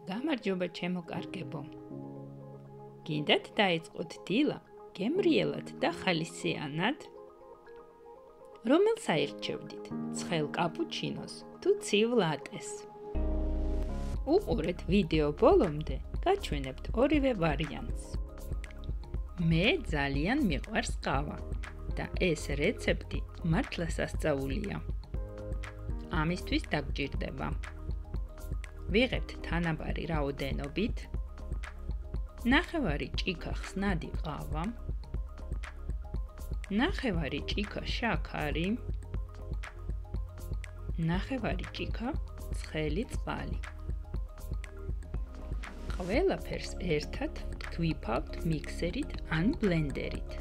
გამარჯობა ჩემო კარგებო. გინდათ დაიწყოთ დილა გემრიელად და ხალისიანად? რომელს აირჩევდით, ცხელ კაპუჩინოს თუ ცივ ლატეს? უყურეთ ვიდეო ბოლომდე, გაჩვენებთ ორივე ვარიანტს. მე ძალიან მიყვარს ყავა და ეს რეცეპტი მართლა სასწაულია. ამისთვის დაგჭირდება ვიღებთ თანაბარი რაოდენობით, ნახევარი ჭიქა ხსნადი ყავა, ნახევარი ჭიქა შაქარი, ნახევარი ჭიქა ცხელი წყალი. ყველაფერს ერთად ვთქვიფავთ მიქსერით ან ბლენდერით,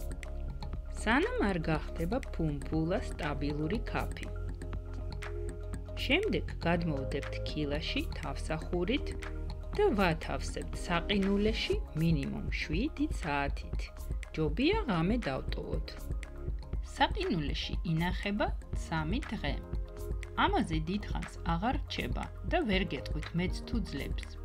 სანამ არ გახდება ფუმფულა სტაბილური ქაფი. შემდეგ გადმოვდებთ ქილაში თავსახურით და ვათავსებთ საყინულეში მინიმუმ 7 საათით. ჯობია ღამე დავტოვოთ. საყინულეში ინახება 3 დღე. ამაზე დიდხანს აღარ რჩება და ვერ გეტყვით მეც თუ ძლებს.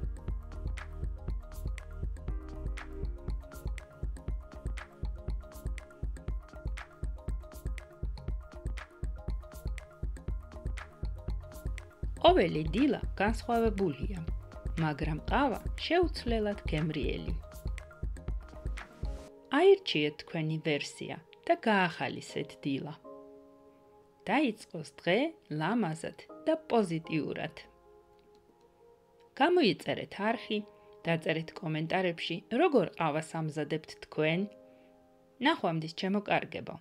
ყოველი დილა განსხვავებულია, მაგრამ ყავა შეუცვლელად გემრიელი. აირჩიეთ თქვენი ვერსია და გაახალისეთ დილა. დაიწყოს დღე ლამაზად და პოზიტიურად. გამოიწერეთ არხი, დაწერეთ კომენტარებში, როგორ ყავას ამზადებთ თქვენ. ნახვამდის ჩემო კარგებო.